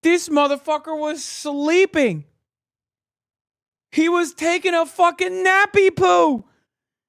This motherfucker was sleeping. He was taking a fucking nappy poo.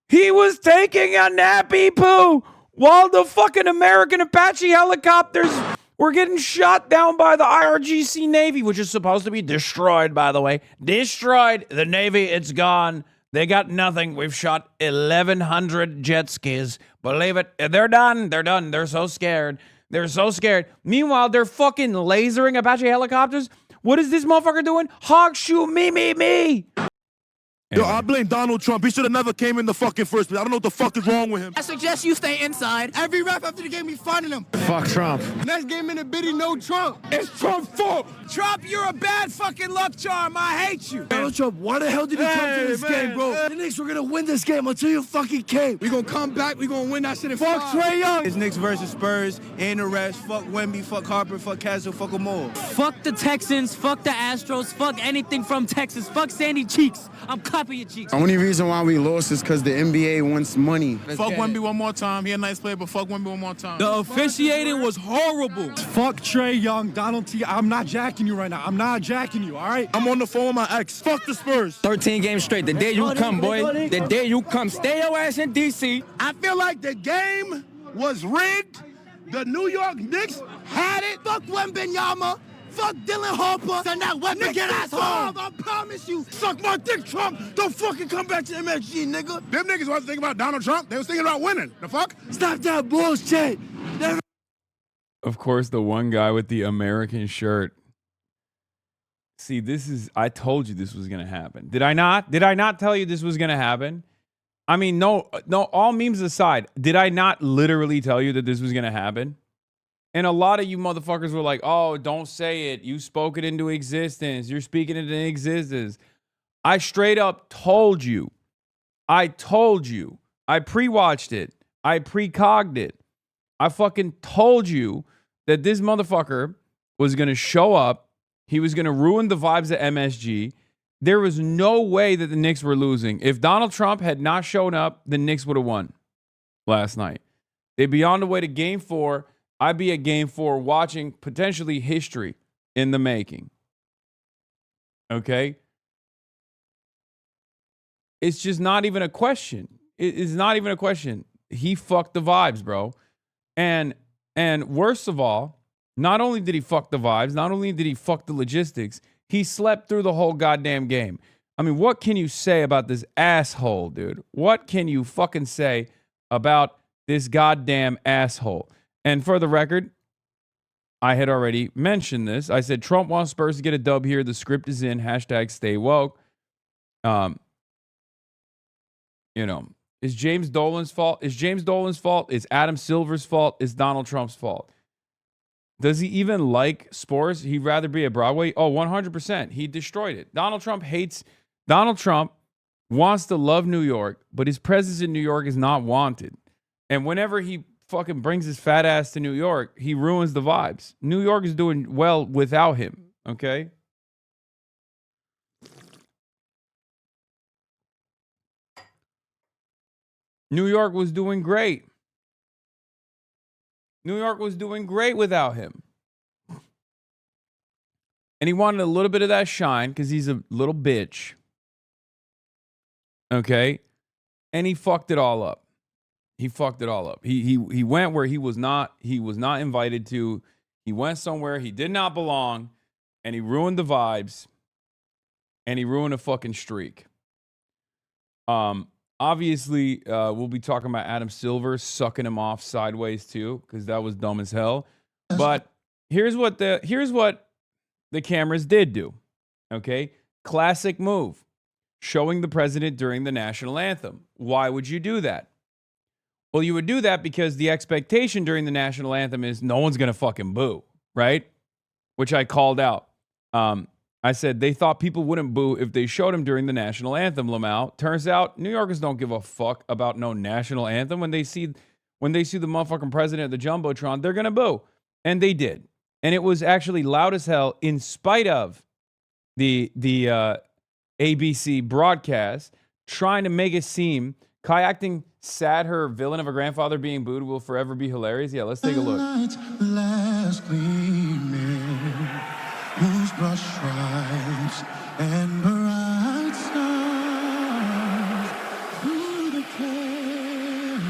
He was taking a nappy poo while the fucking American Apache helicopters were getting shot down by the IRGC Navy, which is supposed to be destroyed, by the way. Destroyed. The Navy, it's gone. They got nothing. We've shot 1,100 jet skis. Believe it. They're done. They're done. They're so scared. They're so scared. Meanwhile, they're fucking lasering Apache helicopters. What is this motherfucker doing? Hog shoot me. Yo, I blame Donald Trump. He should have never came in the fucking first place. I don't know what the fuck is wrong with him. I suggest you stay inside. Every ref after the game, he's finding him. Fuck Trump. Next game in the biddy, no Trump. It's Trump's fault. Trump, you're a bad fucking luck charm. I hate you. Donald Trump, why the hell did you come to this game, bro? The Knicks were gonna win this game until you fucking came. We gonna come back. We gonna win that shit in Fuck five. Trae Young. It's Knicks versus Spurs, and the rest. Fuck Wemby, fuck Harper, fuck Castle, fuck them all. Fuck the Texans, fuck the Astros, fuck anything from Texas, fuck Sandy Cheeks. I'm clapping your cheeks. Only reason why we lost is because the NBA wants money. Fuck Wemby one more time. He a nice player, but fuck Wemby one more time. The officiating was horrible. Fuck Trae Young, Donald T. I'm not jacking you right now. I'm not jacking you, all right? I'm on the phone with my ex. Fuck the Spurs. 13 games straight. The day you come, boy. The day you come. Stay your ass in D.C. I feel like the game was rigged. The New York Knicks had it. Fuck Wembenyama. Fuck Dylan Harper. Send that weapon get ass home. I promise you. Suck my dick, Trump. Don't fucking come back to MSG, nigga. Them niggas wasn't thinking about Donald Trump. They was thinking about winning. The fuck? Stop that bullshit. Of course, the one guy with the American shirt. See, I told you this was going to happen. Did I not? Did I not tell you this was going to happen? I mean, no, all memes aside, did I not literally tell you that this was going to happen? And a lot of you motherfuckers were like, oh, don't say it. You spoke it into existence. You're speaking it into existence. I straight up told you. I told you. I pre-watched it. I precogged it. I fucking told you that this motherfucker was going to show up. He was going to ruin the vibes at MSG. There was no way that the Knicks were losing. If Donald Trump had not shown up, the Knicks would have won last night. They'd be on the way to Game 4. I'd be at Game 4 watching potentially history in the making. Okay? It's just not even a question. It's not even a question. He fucked the vibes, bro. And worst of all, not only did he fuck the vibes, not only did he fuck the logistics, he slept through the whole goddamn game. I mean, what can you say about this asshole, dude? What can you fucking say about this goddamn asshole? And for the record, I had already mentioned this. I said Trump wants Spurs to get a dub here. The script is in. # stay woke. Is James Dolan's fault? Is James Dolan's fault? Is Adam Silver's fault? Is Donald Trump's fault? Does he even like sports? He'd rather be at Broadway? Oh, 100%. He destroyed it. Donald Trump wants to love New York, but his presence in New York is not wanted. And whenever he fucking brings his fat ass to New York, he ruins the vibes. New York is doing well without him, okay? New York was doing great. New York was doing great without him. And he wanted a little bit of that shine because he's a little bitch. Okay? And he fucked it all up. He fucked it all up. He went where he was not invited to. He went somewhere he did not belong, and he ruined the vibes, and he ruined a fucking streak. Obviously, we'll be talking about Adam Silver sucking him off sideways too, because that was dumb as hell. But here's what the cameras did do. Okay? Classic move. Showing the president during the national anthem. Why would you do that? Well, you would do that because the expectation during the national anthem is no one's going to fucking boo, right? Which I called out. I said they thought people wouldn't boo if they showed him during the national anthem, Lamau. Turns out New Yorkers don't give a fuck about no national anthem. When they see the motherfucking president of the Jumbotron, they're going to boo. And they did. And it was actually loud as hell in spite of the ABC broadcast trying to make it seem Kai acting sad her villain of a grandfather being booed will forever be hilarious. Yeah, let's take a look. cross stripes and bright stars through the careless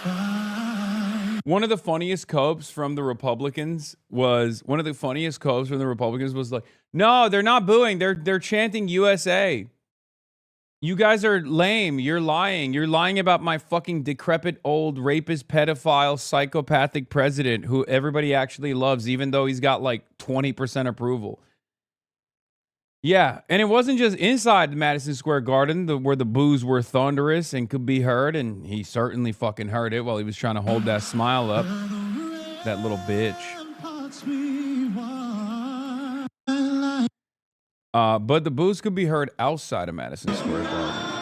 fight. One of the funniest copes from the Republicans was like, no, they're not booing. They're chanting USA. You guys are lame. You're lying. You're lying about my fucking decrepit old rapist, pedophile, psychopathic president who everybody actually loves, even though he's got like 20% approval. Yeah, and it wasn't just inside Madison Square Garden where the boos were thunderous and could be heard, and he certainly fucking heard it while he was trying to hold that smile up. That little bitch. But the boos could be heard outside of Madison Square Garden.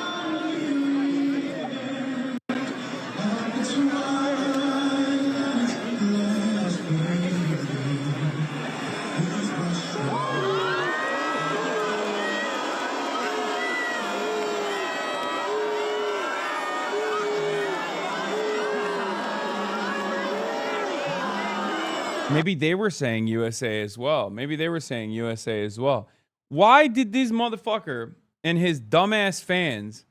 Maybe they were saying USA as well. Why did this motherfucker and his dumbass fans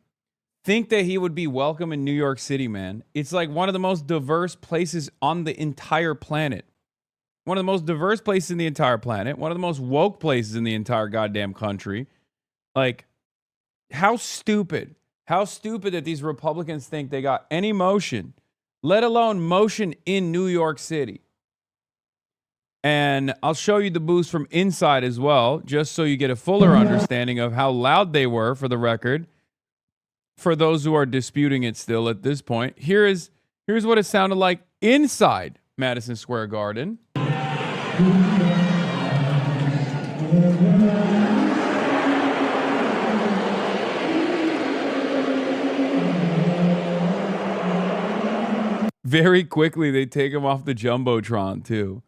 think that he would be welcome in New York City, man? It's like one of the most diverse places on the entire planet. One of the most diverse places in the entire planet. One of the most woke places in the entire goddamn country. Like, how stupid that these Republicans think they got any motion, let alone motion in New York City. And I'll show you the boos from inside as well, just so you get a fuller understanding of how loud they were, for the record. For those who are disputing it still at this point, here's what it sounded like inside Madison Square Garden. Very quickly, they take him off the Jumbotron, too.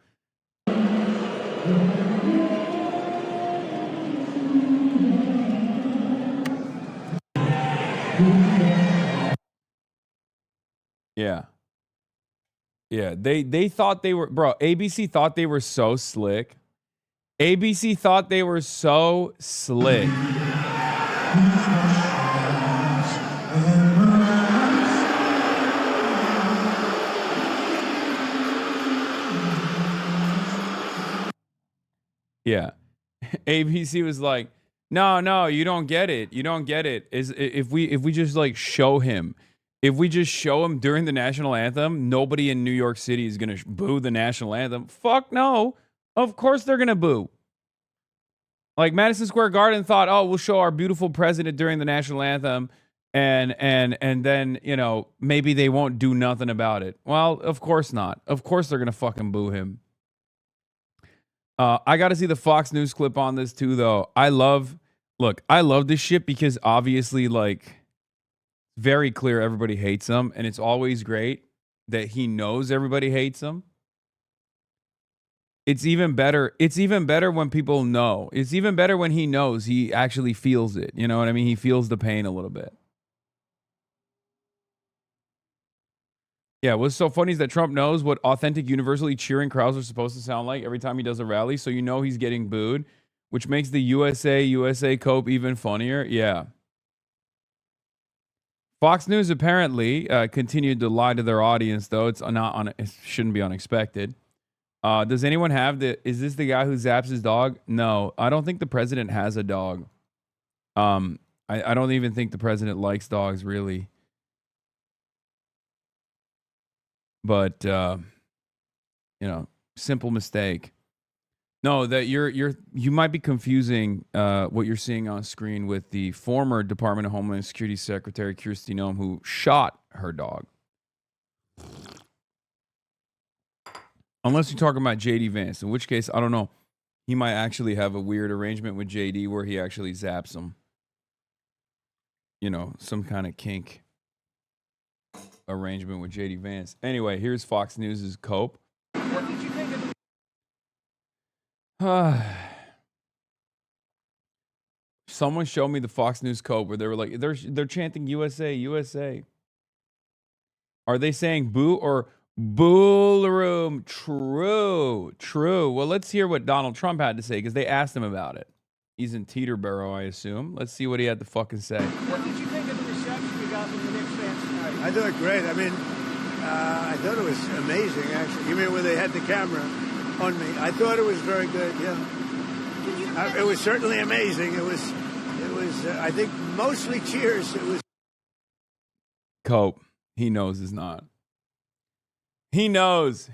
Yeah. Yeah, they thought they were, bro, ABC thought they were so slick. ABC thought they were so slick. Yeah. ABC was like, no, you don't get it. You don't get it. If we just like show him, if we just show him during the national anthem, nobody in New York City is going to boo the national anthem. Fuck no. Of course they're going to boo. Like Madison Square Garden thought, oh, we'll show our beautiful president during the national anthem and then, you know, maybe they won't do nothing about it. Well, of course not. Of course they're going to fucking boo him. I got to see the Fox News clip on this too, though. I love this shit because obviously, like, very clear everybody hates him, and it's always great that he knows everybody hates him. It's even better when people know. It's even better when he knows, he actually feels it. You know what I mean? He feels the pain a little bit. Yeah, what's so funny is that Trump knows what authentic, universally cheering crowds are supposed to sound like every time he does a rally, so you know he's getting booed, which makes the USA cope even funnier. Yeah. Fox News apparently continued to lie to their audience, though. It shouldn't be unexpected. Does anyone have is this the guy who zaps his dog? No, I don't think the president has a dog. I don't even think the president likes dogs, really. But simple mistake. No, that you might be confusing what you're seeing on screen with the former Department of Homeland Security Secretary Kristi Noem, who shot her dog. Unless you're talking about JD Vance, in which case I don't know. He might actually have a weird arrangement with JD where he actually zaps him. You know, some kind of kink arrangement with JD Vance. Anyway, here's Fox News' cope. What did you think of Someone showed me the Fox News cope where they were like, they're chanting USA, USA. Are they saying boo or Bull room. True. Well, let's hear what Donald Trump had to say because they asked him about it. He's in Teterboro, I assume. Let's see what he had to fucking say. What did you think of the reception you got from the Knicks fans tonight? I thought it great. I mean, I thought it was amazing, actually. You mean when they had the camera on me? I thought it was very good, yeah. It was certainly amazing. It was. I think, mostly cheers. It was. Cope. He knows it's not. He knows.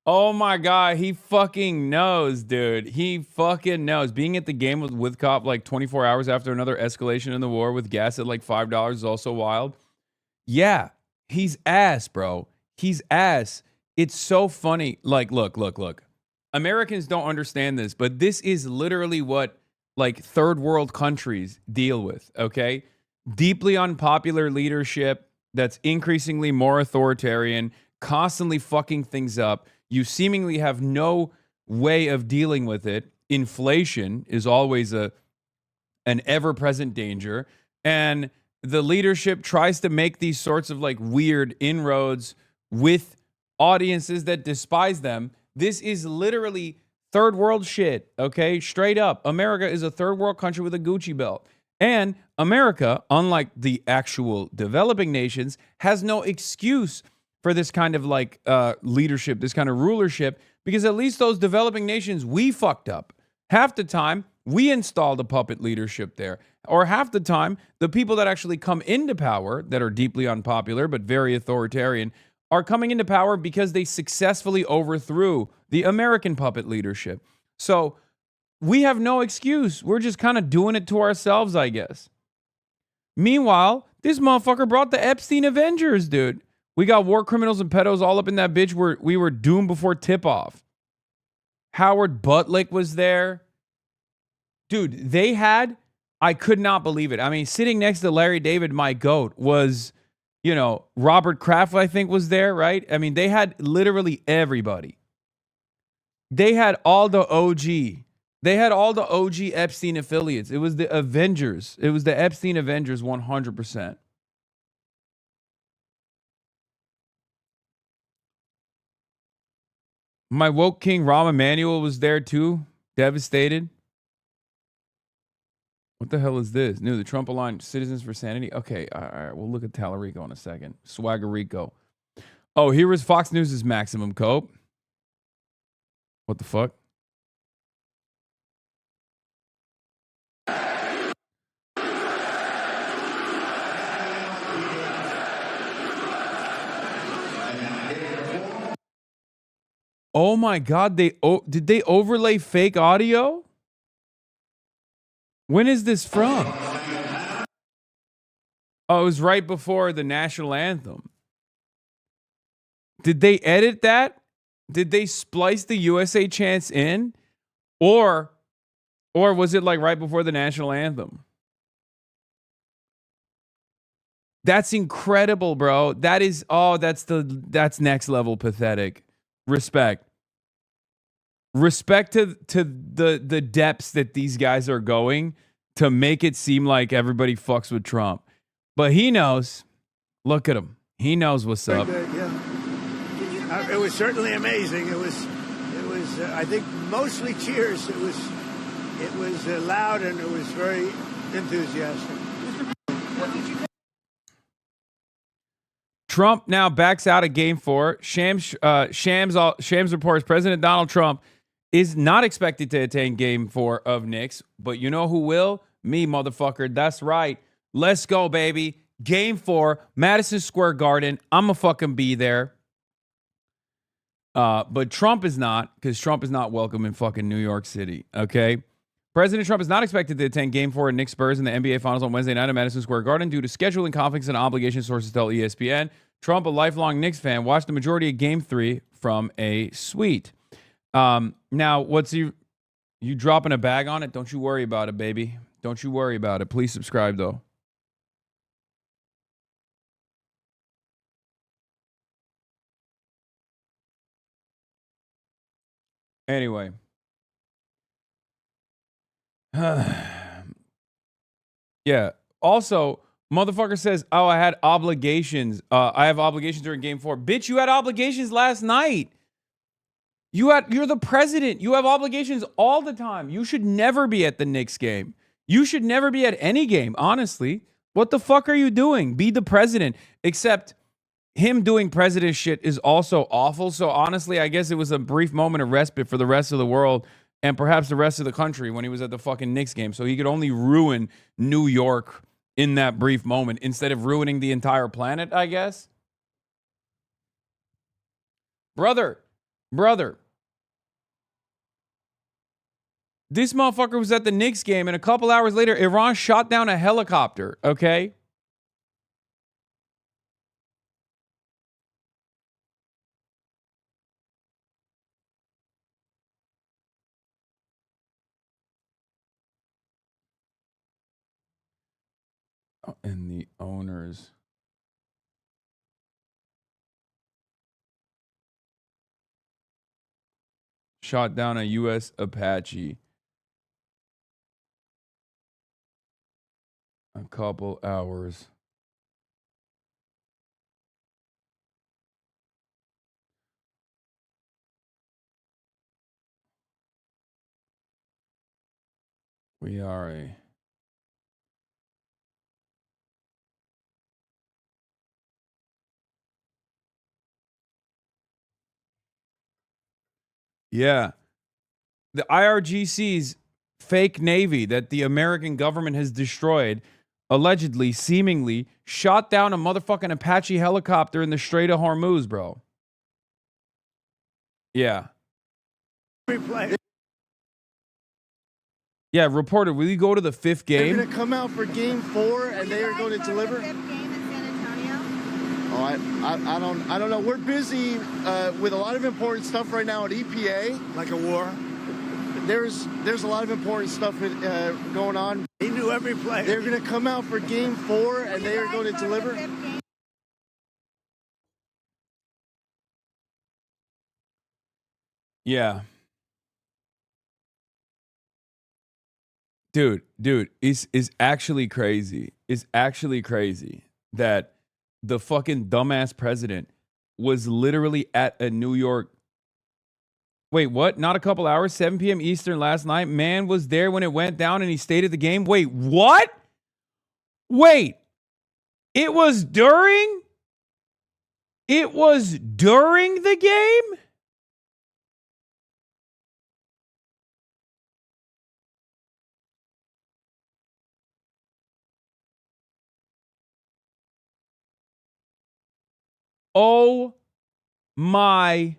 Oh my God. He fucking knows, dude. He fucking knows. Being at the game with Cop like 24 hours after another escalation in the war with gas at like $5 is also wild. Yeah. He's ass, bro. He's ass. It's so funny. Like, look. Americans don't understand this, but this is literally what like third world countries deal with, okay? Deeply unpopular leadership that's increasingly more authoritarian, constantly fucking things up. You seemingly have no way of dealing with it. Inflation is always an ever-present danger. And the leadership tries to make these sorts of like weird inroads with audiences that despise them. This is literally third world shit, okay? Straight up. America is a third world country with a Gucci belt. And America, unlike the actual developing nations, has no excuse for this kind of like leadership, this kind of rulership, because at least those developing nations, we fucked up. Half the time, we installed a puppet leadership there. Or half the time, the people that actually come into power, that are deeply unpopular but very authoritarian, are coming into power because they successfully overthrew the American puppet leadership. So we have no excuse. We're just kind of doing it to ourselves, I guess. Meanwhile, this motherfucker brought the Epstein Avengers, dude. We got war criminals and pedos all up in that bitch where we were doomed before tip-off. Howard Butlick was there. Dude, they had, I could not believe it. I mean, sitting next to Larry David, my goat, was, you know, Robert Kraft, I think, was there, right? I mean, they had literally everybody. They had all the OG. They had all the OG Epstein affiliates. It was the Avengers. It was the Epstein Avengers 100%. My woke king, Rahm Emanuel, was there too. Devastated. What the hell is this? New, the Trump aligned Citizens for Sanity. Okay, all right. We'll look at Tallarico in a second. Swaggerico. Oh, here is Fox News' Maximum Cope. What the fuck? Oh my God, did they overlay fake audio? When is this from? Oh, it was right before the national anthem. Did they edit that? Did they splice the USA chants in? Or was it like right before the national anthem? That's incredible, bro. That is, that's next level pathetic. Respect to the depths that these guys are going to make it seem like everybody fucks with Trump. But he knows. Look at him. He knows what's up. Good, yeah. It was certainly amazing. It was. I think mostly cheers. It was loud and it was very enthusiastic. Trump now backs out of Game 4. Shams reports President Donald Trump is not expected to attend Game 4 of Knicks, but you know who will? Me, motherfucker. That's right. Let's go, baby. Game 4, Madison Square Garden. I'm going to fucking be there. But Trump is not, because Trump is not welcome in fucking New York City, okay? President Trump is not expected to attend Game 4 at Knicks Spurs in the NBA Finals on Wednesday night at Madison Square Garden due to scheduling conflicts and obligations, sources tell ESPN. Trump, a lifelong Knicks fan, watched the majority of Game 3 from a suite. Now, what's you dropping a bag on it? Don't you worry about it, baby. Don't you worry about it. Please subscribe, though. Anyway. Yeah. Also, Motherfucker says, "Oh, I had obligations. I have obligations during Game 4." Bitch, you had obligations last night. You're the president. You have obligations all the time. You should never be at the Knicks game. You should never be at any game, honestly. What the fuck are you doing? Be the president. Except him doing president shit is also awful. So honestly, I guess it was a brief moment of respite for the rest of the world and perhaps the rest of the country when he was at the fucking Knicks game. So he could only ruin New York in that brief moment instead of ruining the entire planet, I guess. Brother. This motherfucker was at the Knicks game, and a couple hours later, Iran shot down a helicopter, okay? And the owners shot down a U.S. Apache a couple hours. We are a... Yeah. The IRGC's fake navy that the American government has destroyed, allegedly, seemingly, shot down a motherfucking Apache helicopter in the Strait of Hormuz, bro. Yeah. Replay. Yeah, reporter, will you go to the fifth They're game? going to come out for Game 4, and they are going to deliver. Oh, I don't know. We're busy with a lot of important stuff right now at EPA. Like a war. There's a lot of important stuff going on. He knew every play. They're going to come out for Game 4, and they are going to deliver. Yeah. Dude, it's actually crazy. It's actually crazy that the fucking dumbass president was literally at a New York... Wait, what? Not a couple hours? 7 p.m. Eastern last night? Man was there when it went down and he stayed at the game? Wait, what? Wait. It was during? It was during the game? Oh my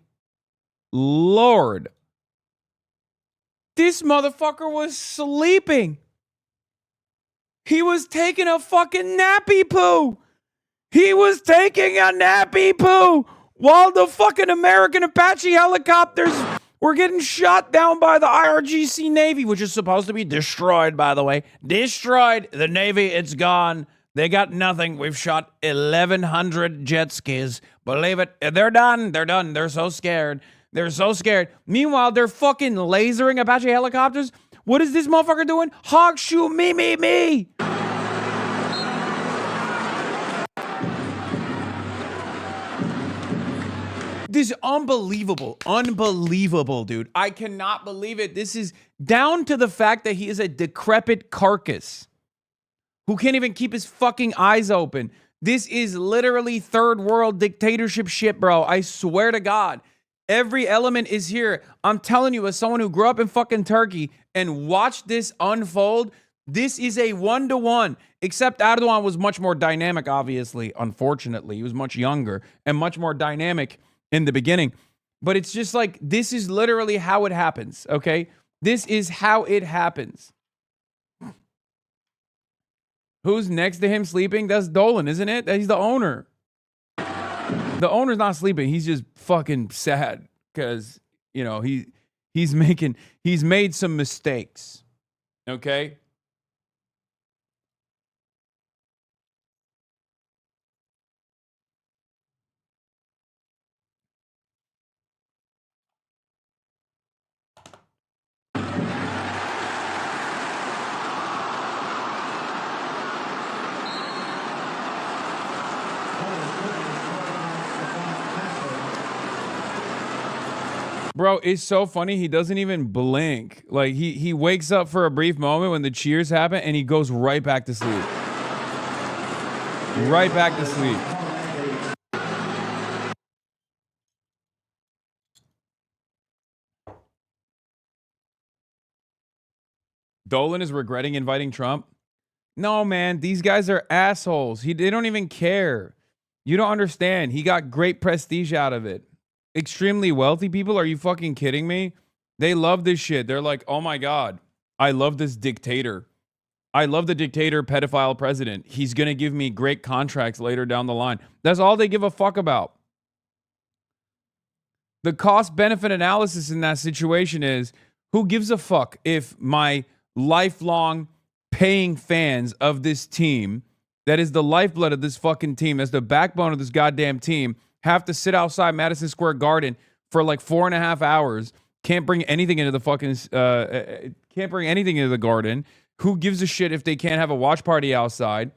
Lord. This motherfucker was sleeping. He was taking a fucking nappy poo. He was taking a nappy poo while the fucking American Apache helicopters were getting shot down by the IRGC Navy, which is supposed to be destroyed, by the way. Destroyed. The Navy, it's gone. They got nothing. We've shot 1,100 jet skis. Believe it. They're done. They're done. They're so scared. They're so scared. Meanwhile, they're fucking lasering Apache helicopters. What is this motherfucker doing? Hog shoe me. This is unbelievable. Unbelievable, dude. I cannot believe it. This is down to the fact that he is a decrepit carcass who can't even keep his fucking eyes open. This is literally third world dictatorship shit, bro. I swear to God. Every element is here. I'm telling you, as someone who grew up in fucking Turkey and watched this unfold, this is a 1-to-1. Except Erdogan was much more dynamic, obviously. Unfortunately, he was much younger and much more dynamic in the beginning. But it's just like, this is literally how it happens, okay? This is how it happens. Who's next to him sleeping? That's Dolan, isn't it? He's the owner. The owner's not sleeping. He's just fucking sad because, you know, he's made some mistakes. Okay? Bro, it's so funny. He doesn't even blink. Like he wakes up for a brief moment when the cheers happen and he goes right back to sleep. Right back to sleep. Dolan is regretting inviting Trump. No, man, these guys are assholes. They don't even care. You don't understand. He got great prestige out of it. Extremely wealthy people? Are you fucking kidding me? They love this shit. They're like, oh my God, I love this dictator. I love the dictator pedophile president. He's going to give me great contracts later down the line. That's all they give a fuck about. The cost benefit analysis in that situation is, who gives a fuck if my lifelong paying fans of this team, that is the lifeblood of this fucking team, that's the backbone of this goddamn team, have to sit outside Madison Square Garden for like 4.5 hours, can't bring anything into the fucking, can't bring anything into the garden. Who gives a shit if they can't have a watch party outside?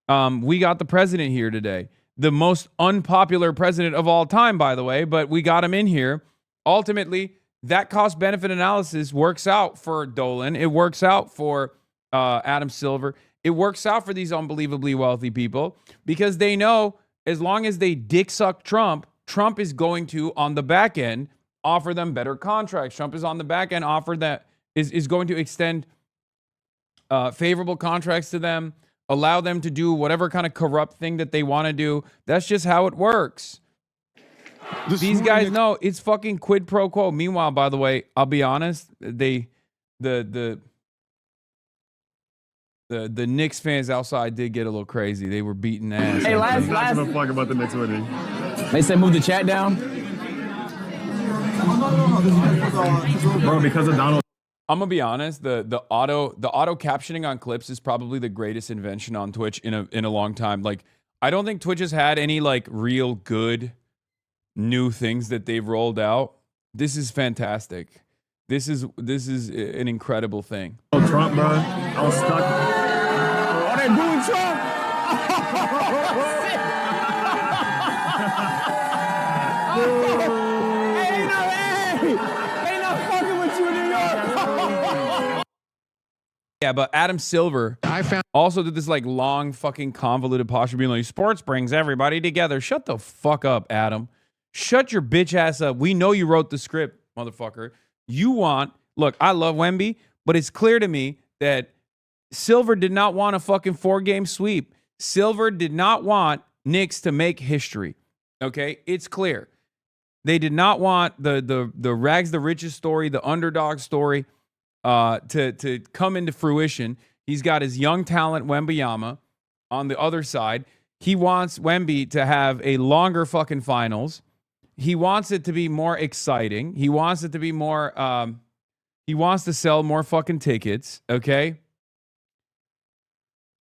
We got the president here today. The most unpopular president of all time, by the way, but we got him in here. Ultimately, that cost-benefit analysis works out for Dolan. It works out for Adam Silver. It works out for these unbelievably wealthy people because they know as long as they dick suck Trump, Trump is going to, on the back end, offer them better contracts. Trump is on the back end, is going to extend favorable contracts to them, allow them to do whatever kind of corrupt thing that they want to do. That's just how it works. These guys know it's fucking quid pro quo. Meanwhile, by the way, I'll be honest, the Knicks fans outside did get a little crazy. They were beating ass. Hey, last give a fuck about the Knicks winning. They said move the chat down. Bro, because of Donald. I'm gonna be honest. The auto captioning on clips is probably the greatest invention on Twitch in a long time. Like, I don't think Twitch has had any like real good new things that they've rolled out. This is fantastic. This is an incredible thing. Oh, Trump, bro. I was stuck. Oh, they booing Trump. Ain't no fucking with you in New York. Yeah, but Adam Silver also did this like long fucking convoluted posture being like, sports brings everybody together. Shut the fuck up, Adam. Shut your bitch ass up. We know you wrote the script, motherfucker. Look, I love Wemby, but it's clear to me that Silver did not want a fucking 4-game sweep. Silver did not want Knicks to make history. Okay? It's clear. They did not want the rags the riches story, the underdog story to come into fruition. He's got his young talent, Wembanyama, on the other side. He wants Wemby to have a longer fucking finals. He wants it to be more exciting. He wants it to be more, he wants to sell more fucking tickets, okay?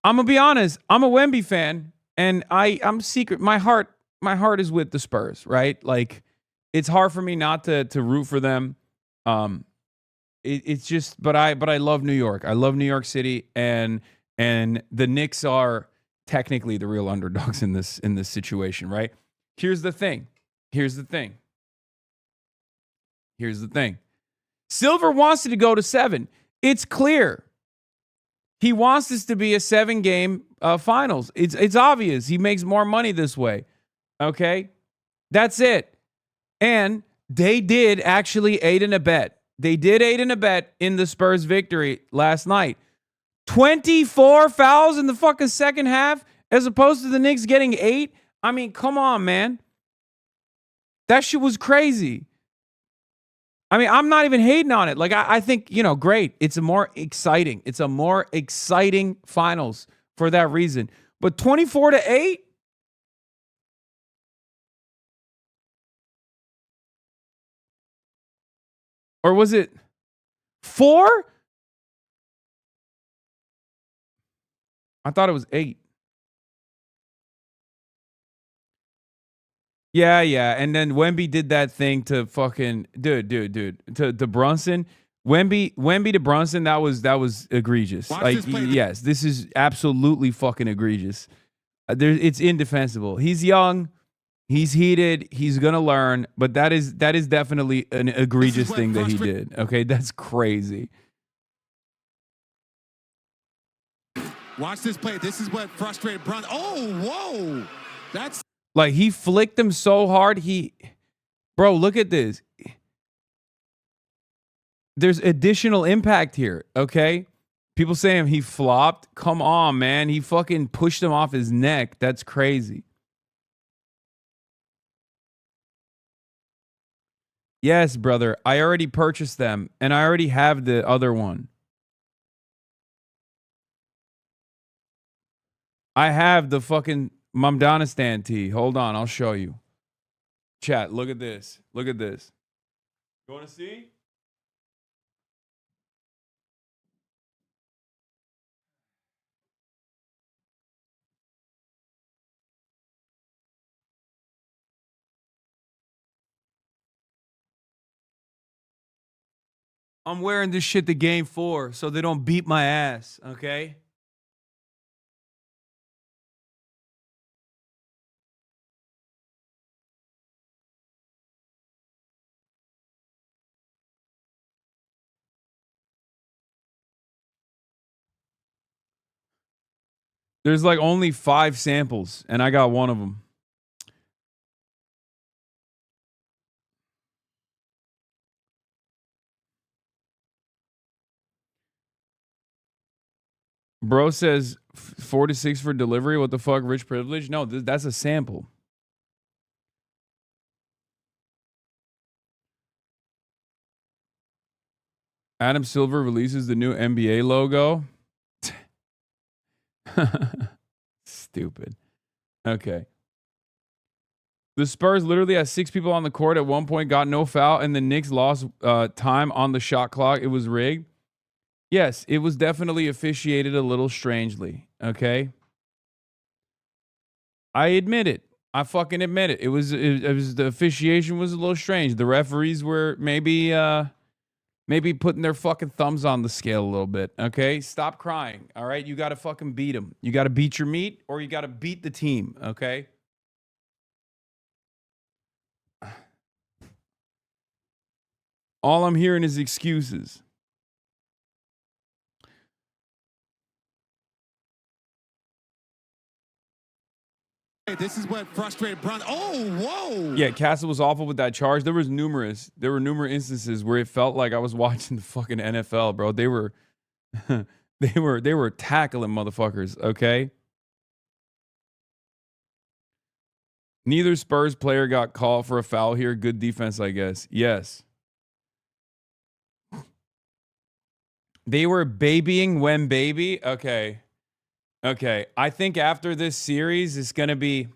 I'm going to be honest. I'm a Wemby fan, and I'm secret. My heart is with the Spurs, right? Like, it's hard for me not to root for them. It's just, but I love New York. I love New York City, and the Knicks are technically the real underdogs in this situation, right? Here's the thing. Silver wants it to go to 7. It's clear. He wants this to be a 7-game finals. It's obvious. He makes more money this way. Okay? That's it. And they did actually aid in a bet. They did aid in a bet in the Spurs victory last night. 24 fouls in the fucking second half as opposed to the Knicks getting 8. I mean, come on, man. That shit was crazy. I mean, I'm not even hating on it. Like, I think, great. It's a more exciting finals for that reason. But 24-8? Or was it 4? I thought it was 8. Yeah. And then Wemby did that thing to fucking to Brunson. Wemby to Brunson, that was egregious. Yes, this is absolutely fucking egregious. It's indefensible. He's young. He's heated. He's gonna learn, but that is definitely an egregious thing that he did. Okay, that's crazy. Watch this play. This is what frustrated Brun. Oh, whoa. That's Like he flicked him so hard. Bro, look at this. There's additional impact here. Okay, people saying he flopped. Come on, man. He fucking pushed him off his neck. That's crazy. Yes, brother. I already purchased them, and I already have the other one. I have the fucking Mamdanistan tee. Hold on, I'll show you. Chat, look at this. Look at this. You want to see? I'm wearing this shit to game 4 so they don't beat my ass, okay? There's like only 5 samples, and I got one of them. Bro says 4 to 6 for delivery. What the fuck, rich privilege? No, that's a sample. Adam Silver releases the new NBA logo. Stupid. Okay. The Spurs literally had 6 people on the court at one point, got no foul, and the Knicks lost time on the shot clock. It was rigged. Yes, it was definitely officiated a little strangely. Okay. I admit it. I fucking admit it. It was the officiation was a little strange. The referees were maybe putting their fucking thumbs on the scale a little bit. Okay, stop crying. All right, you got to fucking beat them. You got to beat your meat, or you got to beat the team. Okay. All I'm hearing is excuses. this is what frustrated Brun. Oh, whoa. Yeah, Castle was awful with that charge. There were numerous instances where it felt like I was watching the fucking NFL, bro. They were they were tackling motherfuckers, okay? Neither Spurs player got called for a foul here. Good defense, I guess. Yes. They were babying Wembaby. Okay. Okay. I think after this series, it's going to be,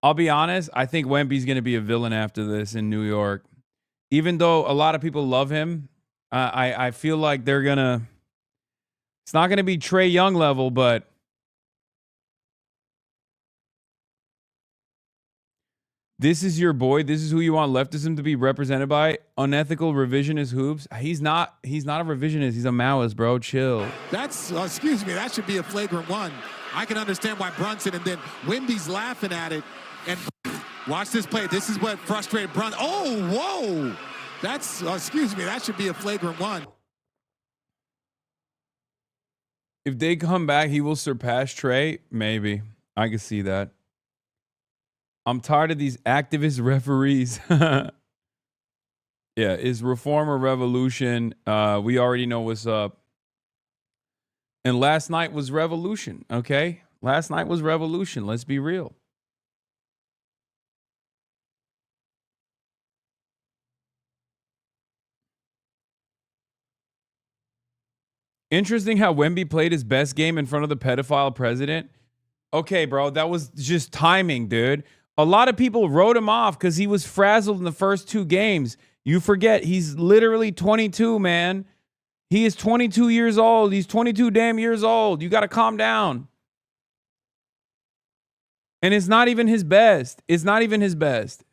I'll be honest, I think Wemby's going to be a villain after this in New York. Even though a lot of people love him, I feel like they're going to, it's not going to be Trae Young level, but this is your boy. This is who you want leftism to be represented by. Unethical revisionist hoops. He's not a revisionist. He's a Maoist, bro. Chill. That's, excuse me, that should be a flagrant one. I can understand why Brunson and then Wemby's laughing at it. And watch this play. This is what frustrated Brun. Oh, whoa. That's, excuse me, that should be a flagrant one. If they come back, he will surpass Trae. Maybe. I can see that. I'm tired of these activist referees. Yeah, is reform or revolution? We already know what's up. And last night was revolution, okay? Last night was revolution. Let's be real. Interesting how Wemby played his best game in front of the pedophile president. Okay, bro, that was just timing, dude. A lot of people wrote him off because he was frazzled in the first 2 games. You forget, he's literally 22, man. He is 22 years old. He's 22 damn years old. You got to calm down. And it's not even his best. It's not even his best.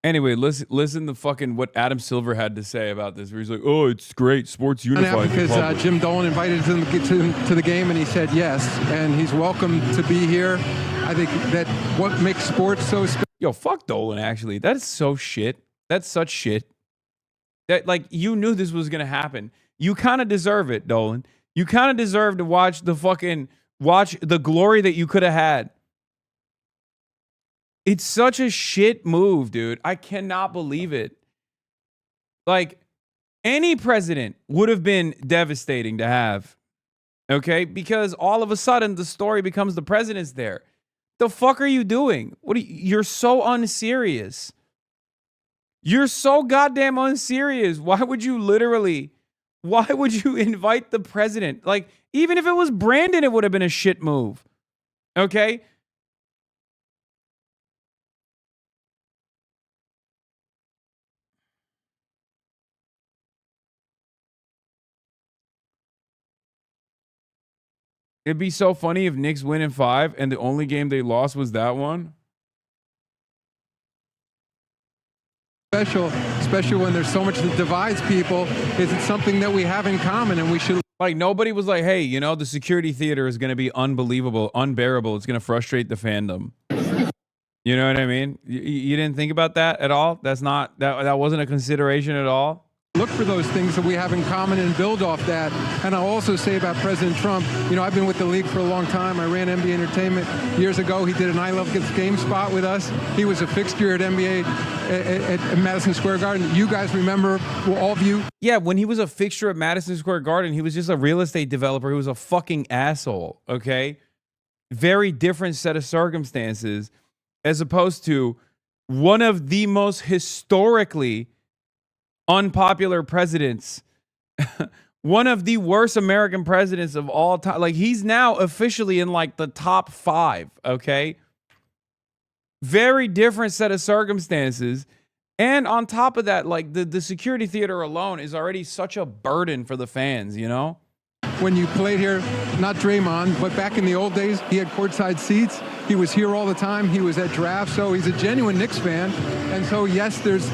Anyway, listen to fucking what Adam Silver had to say about this. Where he's like, "Oh, it's great. Sports unifies." Because Jim Dolan invited him to the game, and he said yes, and he's welcome to be here. I think that what makes sports so special. Yo, fuck Dolan. Actually, that is so shit. That's such shit. That like you knew this was gonna happen. You kind of deserve it, Dolan. You kind of deserve to watch the glory that you could have had. It's such a shit move, dude. I cannot believe it. Like, any president would have been devastating to have. Okay? Because all of a sudden, the story becomes the president's there. The fuck are you doing? You're so unserious. You're so goddamn unserious. Why would you invite the president? Like, even if it was Brandon, it would have been a shit move. Okay? It'd be so funny if Knicks win in 5 and the only game they lost was that one. Special, especially when there's so much that divides people. Is it something that we have in common, and we should? Like, nobody was like, hey, you know, the security theater is going to be unbelievable, unbearable. It's going to frustrate the fandom. You know what I mean? You didn't think about that at all? That wasn't a consideration at all? Look for those things that we have in common and build off that. And I'll also say about President Trump, you know, I've been with the league for a long time. I ran NBA Entertainment years ago. He did an I Love Kids game spot with us. He was a fixture at NBA at Madison Square Garden. You guys remember, well, all of you? Yeah, when he was a fixture at Madison Square Garden, he was just a real estate developer. He was a fucking asshole, okay? Very different set of circumstances as opposed to one of the most historically unpopular presidents, one of the worst American presidents of all time. Like, he's now officially in like the top 5, okay? Very different set of circumstances. And on top of that, like the security theater alone is already such a burden for the fans, you know? When you played here, not Draymond, but back in the old days, he had courtside seats. He was here all the time. He was at drafts, so he's a genuine Knicks fan. And so, yes, there's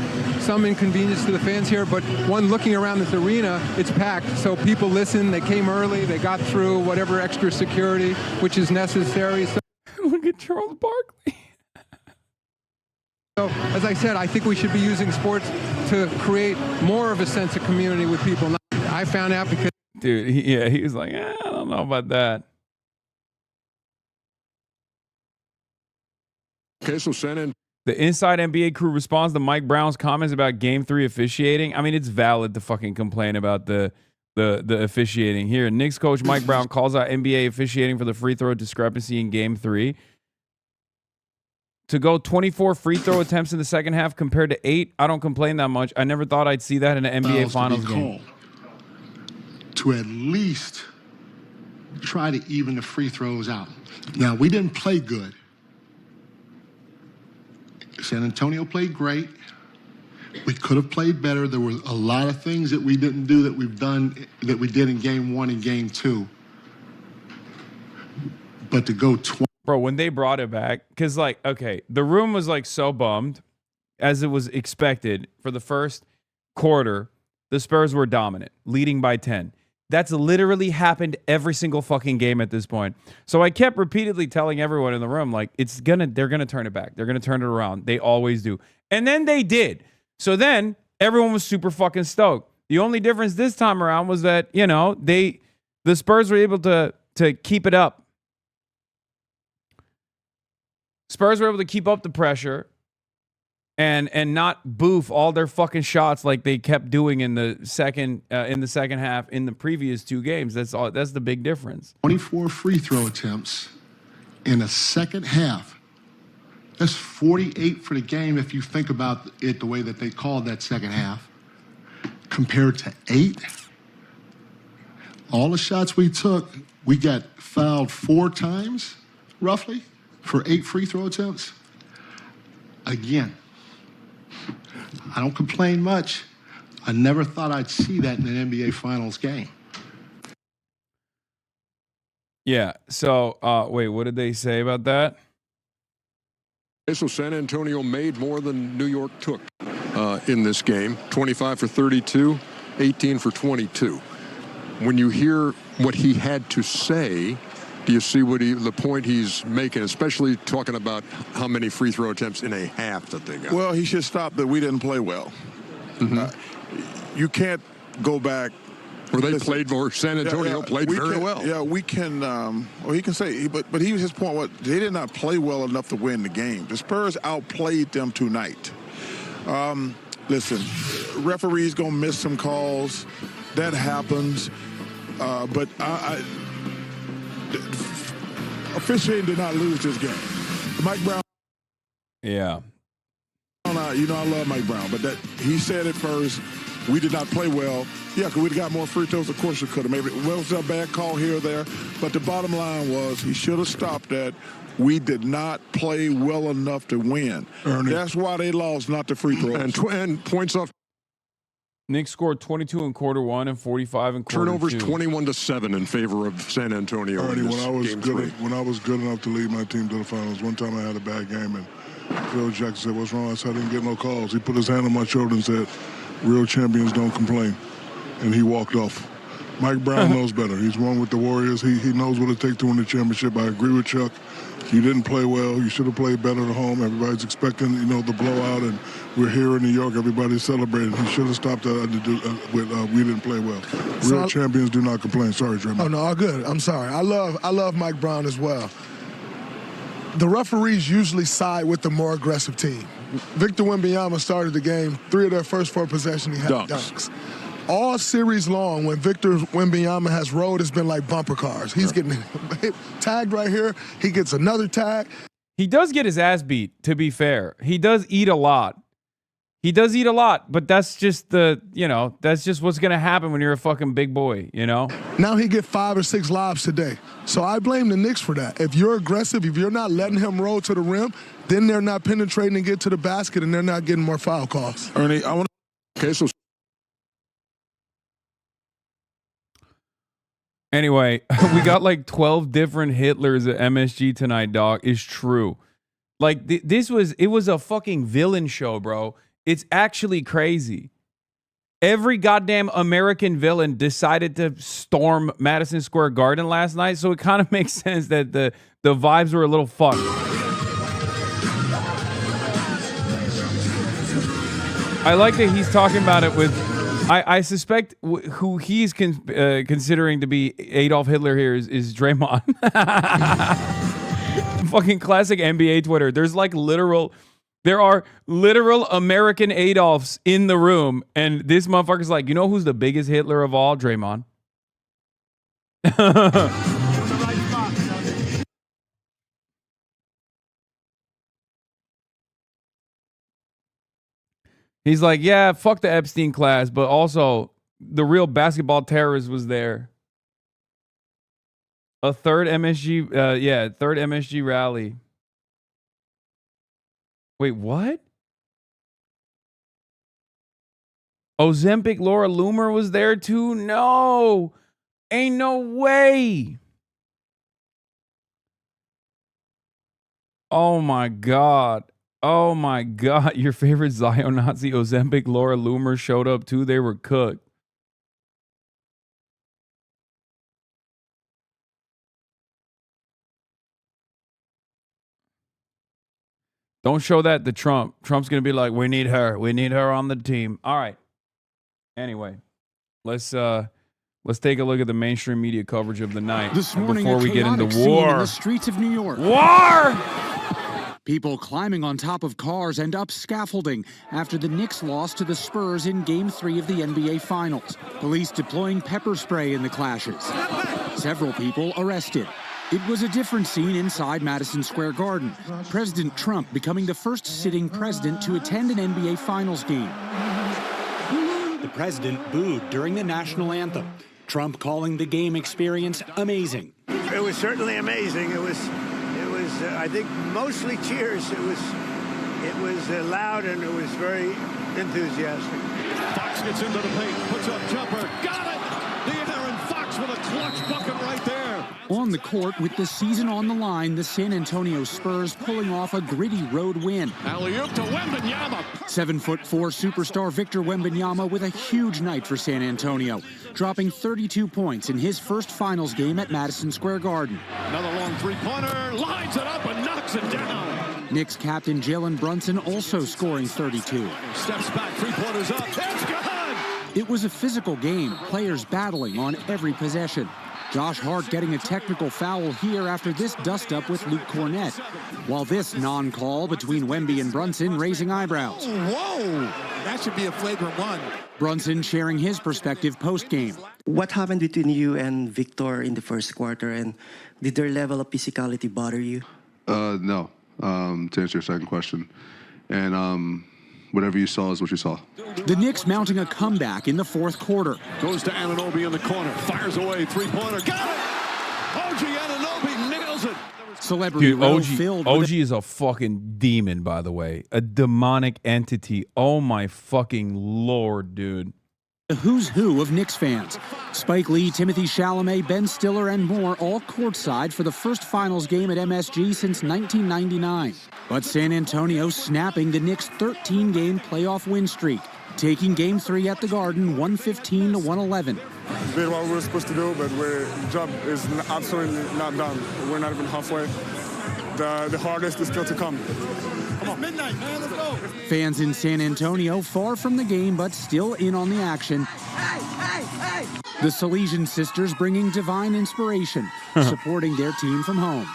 some inconvenience to the fans here, but one looking around this arena, it's packed. So people listen, they came early, they got through whatever extra security, which is necessary. So look at Charles Barkley. So, as I said, I think we should be using sports to create more of a sense of community with people. I found out because... Dude, he was like, I don't know about that. Okay, so Shannon. The Inside NBA crew responds to Mike Brown's comments about Game 3 officiating. I mean, it's valid to fucking complain about the officiating here. Knicks coach Mike Brown calls out NBA officiating for the free throw discrepancy in Game 3. To go 24 free throw attempts in the second half compared to 8, I don't complain that much. I never thought I'd see that in an NBA Finals game. To at least try to even the free throws out. Now, we didn't play good. San Antonio played great. We could have played better. There were a lot of things that we didn't do that we did in Game 1 and Game 2. But to go 20. Bro, when they brought it back, because, like, okay, the room was, like, so bummed, as it was expected. For the first quarter, the Spurs were dominant, leading by 10. That's literally happened every single fucking game at this point. So I kept repeatedly telling everyone in the room, like, they're gonna turn it back. They're gonna turn it around. They always do. And then they did. So then everyone was super fucking stoked. The only difference this time around was that, you know, the Spurs were able to keep it up. Spurs were able to keep up the pressure and not boof all their fucking shots like they kept doing in the second half in the previous 2 games. That's the big difference. 24 free throw attempts in the second half. That's 48 for the game if you think about it the way that they called that second half. Compared to 8. All the shots we took, we got fouled 4 times, roughly, for 8 free throw attempts. Again, I don't complain much. I never thought I'd see that in an NBA Finals game. Yeah. So, wait, what did they say about that? So San Antonio made more than New York took in this game. 25 for 32, 18 for 22. When you hear what he had to say, do you see the point he's making, especially talking about how many free throw attempts in a half that they got? Well, he should stop that we didn't play well. You can't go back. Or they played more. San Antonio played very well. Yeah, we can. Well, he can say, but his point was they did not play well enough to win the game. The Spurs outplayed them tonight. Listen, referees gonna miss some calls. That happens. But officiating did not lose this game. Mike Brown. Yeah. You know I love Mike Brown, but he said it first. We did not play well. Yeah, because we'd have got more free throws. Of course we could have. Maybe it was a bad call here or there. But the bottom line was he should have stopped that. We did not play well enough to win. That's why they lost, not the free throws. And points off. Knicks scored 22 in quarter one and 45 in quarter Turnovers two. 21-7 in favor of San Antonio. When I was good enough to lead my team to the finals, one time I had a bad game and Phil Jackson said, "What's wrong?" I said, "I didn't get no calls." He put his hand on my shoulder and said, "Real champions don't complain." And he walked off. Mike Brown knows better. He's won with the Warriors. He knows what it takes to win the championship. I agree with Chuck. You didn't play well. You should have played better at home. Everybody's expecting, the blowout, and we're here in New York. Everybody's celebrating. He should have stopped that with we didn't play well. Real champions do not complain. Sorry, Draymond. Oh, no, all good. I'm sorry. I love Mike Brown as well. The referees usually side with the more aggressive team. Victor Wembanyama started the game. 3 of their first 4 possessions, he had dunks. All series long, when Victor Wembanyama has rolled, it's been like bumper cars. He's getting tagged right here. He gets another tag. He does get his ass beat, to be fair. He does eat a lot. But that's just that's just what's going to happen when you're a fucking big boy, Now he get 5 or 6 lobs today. So I blame the Knicks for that. If you're aggressive, if you're not letting him roll to the rim, then they're not penetrating and get to the basket, and they're not getting more foul calls. Ernie, I want to... Okay, so... Anyway, we got like 12 different Hitlers at MSG tonight, dog. It's true. Like, it was a fucking villain show, bro. It's actually crazy. Every goddamn American villain decided to storm Madison Square Garden last night, so it kind of makes sense that the vibes were a little fucked. I like that he's talking about it with... I suspect who he's considering to be Adolf Hitler here is Draymond. Fucking classic NBA Twitter. There are literal American Adolfs in the room, and this motherfucker's like, you know who's the biggest Hitler of all? Draymond. He's like, yeah, fuck the Epstein class, but also the real basketball terrorist was there. A third MSG rally. Wait, what? Ozempic Laura Loomer was there too? No. Ain't no way. Oh my God. Oh my God, your favorite Zio-Nazi Ozempic Laura Loomer showed up too. They were cooked. Don't show that to Trump. Trump's going to be like, we need her. We need her on the team. All right. Anyway, let's take a look at the mainstream media coverage of the night this morning before we get into war. In the streets of New York. War! People climbing on top of cars and up scaffolding after the Knicks lost to the Spurs in Game 3 of the NBA Finals. Police deploying pepper spray in the clashes. Several people arrested. It was a different scene inside Madison Square Garden. President Trump becoming the first sitting president to attend an NBA Finals game. The president booed during the national anthem. Trump calling the game experience amazing. It was certainly amazing. It was I think mostly cheers. It was loud and it was very enthusiastic. Fox gets into the paint, puts up jumper, got it! The Aaron Fox with a clutch bucket right there. On the court, with the season on the line, the San Antonio Spurs pulling off a gritty road win. Alley-oop to Wembanyama. 7'4" superstar Victor Wembanyama with a huge night for San Antonio, dropping 32 points in his first finals game at Madison Square Garden. Another long three-pointer, lines it up and knocks it down. Knicks captain Jalen Brunson also scoring 32. Steps back, three-pointers up, it's good! It was a physical game, players battling on every possession. Josh Hart getting a technical foul here after this dust-up with Luke Cornett, while this non-call between Wemby and Brunson raising eyebrows. Whoa! That should be a flagrant one. Brunson sharing his perspective post-game. What happened between you and Victor in the first quarter, and did their level of physicality bother you? No, to answer your second question. And whatever you saw is what you saw. The Knicks mounting a comeback in the fourth quarter. Goes to Anunoby in the corner, fires away, three-pointer, got it! OG Anunoby nails it! Celebrity Dude, row OG, filled OG with is a fucking demon, by the way. A demonic entity. Oh my fucking lord, dude. the who's who of Knicks fans. Spike Lee, Timothy Chalamet, Ben Stiller, and more all courtside for the first finals game at MSG since 1999. But San Antonio snapping the Knicks' 13-game playoff win streak, taking Game 3 at the Garden 115 to 111. We did what we were supposed to do, but the job is absolutely not done. We're not even halfway. The hardest is still to come. Come on. Midnight, man. Let's go. Fans in San Antonio far from the game, but still in on the action. The Salesian sisters bringing divine inspiration, supporting their team from home.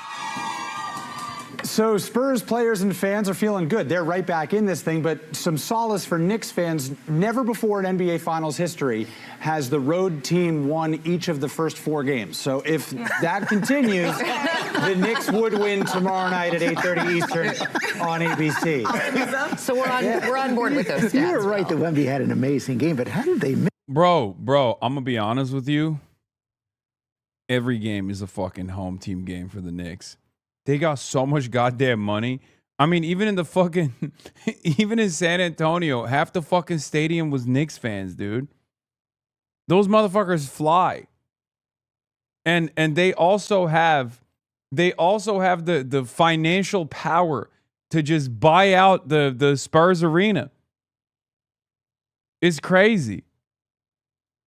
So Spurs players and fans are feeling good. They're right back in this thing, but some solace for Knicks fans. Never before in NBA Finals history has the road team won each of the first 4 games. So if that continues, the Knicks would win tomorrow night at 8:30 Eastern on ABC. So we're on board with those stats. You were right that Wemby had an amazing game, but how did they miss? Bro, I'm going to be honest with you. Every game is a fucking home team game for the Knicks. They got so much goddamn money. I mean, even in San Antonio, half the fucking stadium was Knicks fans, dude. Those motherfuckers fly. And they also have the financial power to just buy out the Spurs arena. It's crazy.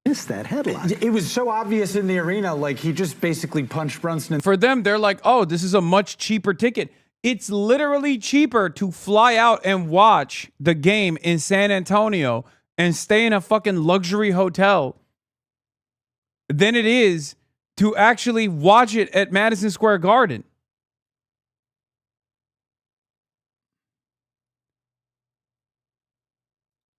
Missed that headline. It was so obvious in the arena, like he just basically punched Brunson. For them, they're like, oh, this is a much cheaper ticket. It's literally cheaper to fly out and watch the game in San Antonio and stay in a fucking luxury hotel than it is to actually watch it at Madison Square Garden.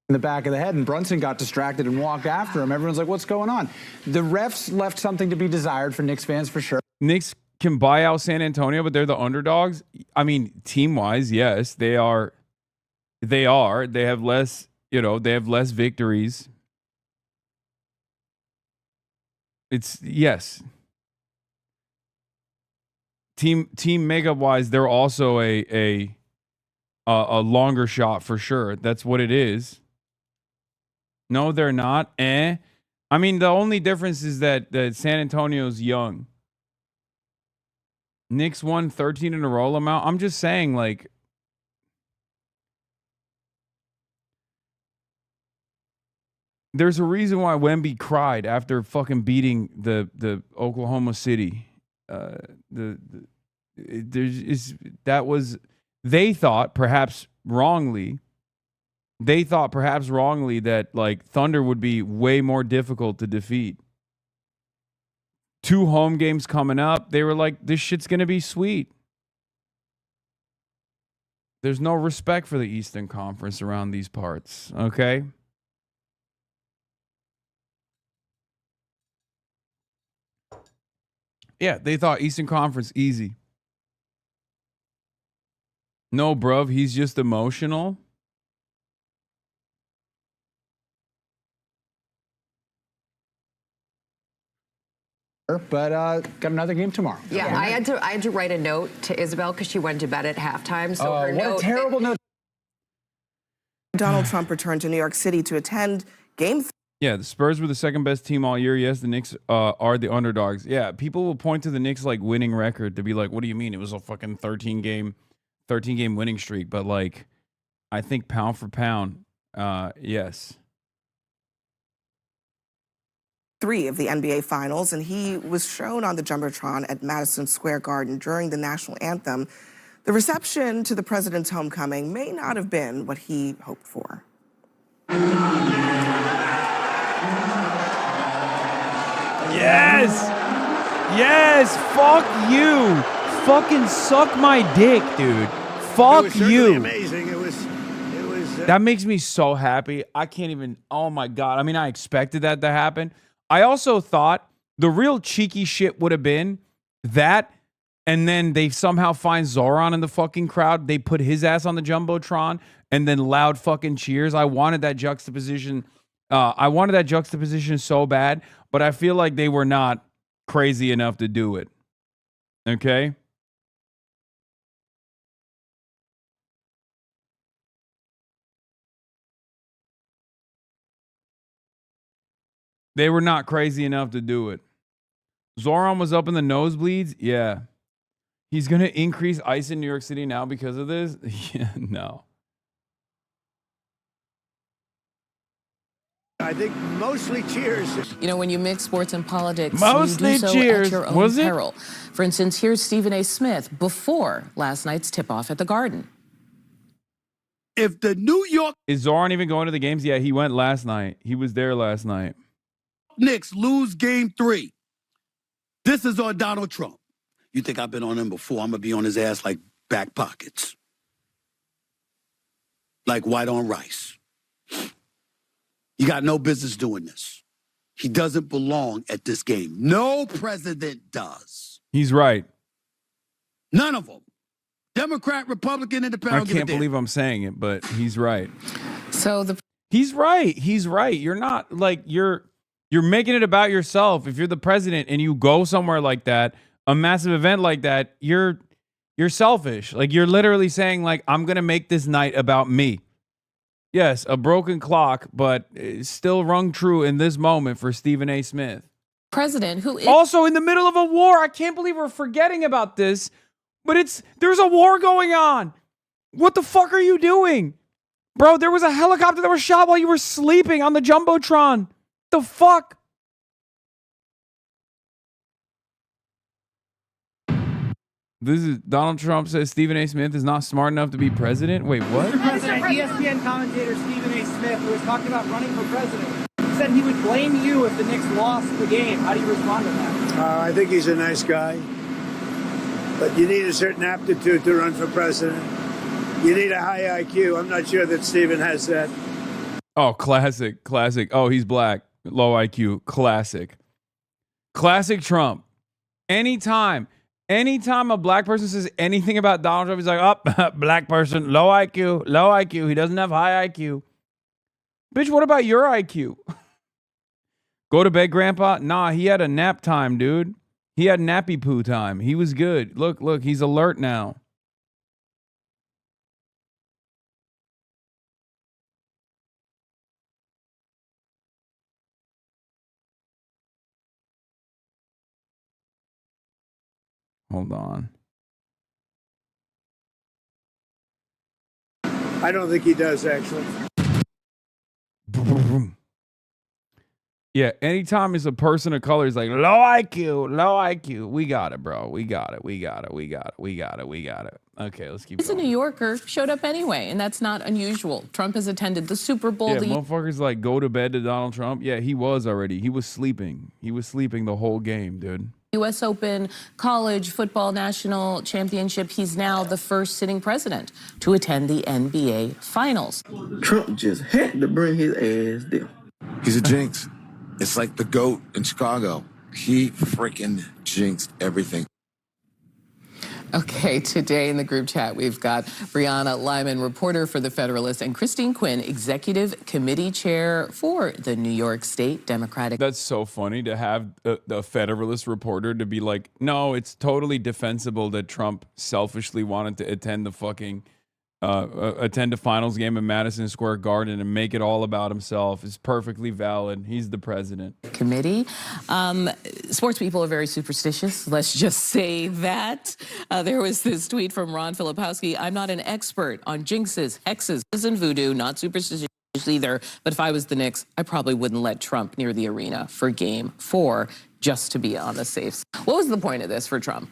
In the back of the head, and Brunson got distracted and walked after him. Everyone's like, what's going on? The refs left something to be desired for Knicks fans for sure. Knicks can buy out San Antonio, but they're the underdogs. I mean, team-wise, yes, they are. They have less, they have less victories. Yes. Team makeup-wise, they're also a longer shot for sure. That's what it is. No, they're not. I mean, the only difference is that San Antonio's young. Knicks won 13 in a row amount. I'm just saying, like, there's a reason why Wemby cried after fucking beating the Oklahoma City. They thought perhaps wrongly that like Thunder would be way more difficult to defeat. 2 home games coming up. They were like, this shit's going to be sweet. There's no respect for the Eastern Conference around these parts. Okay. Yeah, they thought Eastern Conference easy. No, bruv, he's just emotional. But got another game tomorrow. Yeah, I had to write a note to Isabel because she went to bed at halftime. So her what note, a terrible note. Donald Trump returned to New York City to attend Game 3. Yeah, the Spurs were the second best team all year. Yes, the Knicks are the underdogs. Yeah, people will point to the Knicks like winning record to be like, what do you mean? It was a fucking 13 game winning streak. But like, I think pound for pound, yes. 3 of the NBA Finals, and he was shown on the Jumbotron at Madison Square Garden during the national anthem. The reception to the president's homecoming may not have been what he hoped for. Yes! Yes! Fuck you! Fucking suck my dick, dude. Fuck It was you. amazing. It was. That makes me so happy. I can't even. Oh my God. I mean, I expected that to happen. I also thought the real cheeky shit would have been that, and then they somehow find Zoran in the fucking crowd. They put his ass on the Jumbotron, and then loud fucking cheers. I wanted that juxtaposition. I wanted that juxtaposition so bad, but I feel like they were not crazy enough to do it. Okay? They were not crazy enough to do it. Zoran was up in the nosebleeds. Yeah. He's going to increase ice in New York City now because of this? Yeah, no. I think mostly cheers. You know, when you mix sports and politics, Mostly you do so cheers. at your own Was it? peril. For instance, here's Stephen A. Smith before last night's tip-off at the Garden. If the New York Is Zoran even going to the games? Yeah, he went last night. He was there last night. Knicks lose game 3, this is on Donald Trump. You think I've been on him before? I'm going to be on his ass like back pockets. Like white on rice. You got no business doing this. He doesn't belong at this game. No president does. He's right. None of them. Democrat, Republican, Independent. I don't give a can't damn. believe I'm saying it, but he's right. So He's right. He's right. You're not like you're making it about yourself. If you're the president and you go somewhere like that, a massive event like that, you're selfish. Like you're literally saying like I'm going to make this night about me. Yes, a broken clock, but it's still rung true in this moment for Stephen A. Smith. President who is Also in the middle of a war. I can't believe we're forgetting about this, but there's a war going on. What the fuck are you doing? Bro, there was a helicopter that was shot while you were sleeping on the Jumbotron. The fuck? This is Donald Trump says Stephen A. Smith is not smart enough to be president. Wait, what? President, ESPN commentator Stephen A. Smith, who was talking about running for president, said he would blame you if the Knicks lost the game. How do you respond to that? I think he's a nice guy. But you need a certain aptitude to run for president. You need a high IQ. I'm not sure that Stephen has that. Oh, classic. Oh, he's black. Low IQ. Classic Trump. Anytime a black person says anything about Donald Trump, he's like, oh, black person, low IQ. He doesn't have high IQ. Bitch, what about your IQ? Go to bed, Grandpa? Nah, he had a nap time, dude. He had nappy poo time. He was good. Look, he's alert now. Hold on. I don't think he does, actually. Yeah, anytime it's a person of color, it's like low IQ. We got it, bro. We got it. Okay, let's keep He's a going. New Yorker, showed up anyway, and that's not unusual. Trump has attended the Super Bowl. Yeah, motherfuckers like go to bed to Donald Trump. Yeah, he was already. He was sleeping. The whole game, dude. U.S. Open, college football national championship. He's now the first sitting president to attend the NBA Finals. Trump just had to bring his ass there. He's a jinx. It's like the GOAT in Chicago. He freaking jinxed everything. Okay, today in the group chat, we've got Brianna Lyman, reporter for The Federalist, and Christine Quinn, executive committee chair for the New York State Democratic. That's so funny to have the Federalist reporter to be like, no, it's totally defensible that Trump selfishly wanted to attend the fucking attend a finals game in Madison Square Garden and make it all about himself is perfectly valid. He's the president. Committee. Sports people are very superstitious. Let's just say that. There was this tweet from Ron Filipowski. I'm not an expert on jinxes, hexes, and voodoo, not superstitious either. But if I was the Knicks, I probably wouldn't let Trump near the arena for Game 4 just to be on the safe side. What was the point of this for Trump?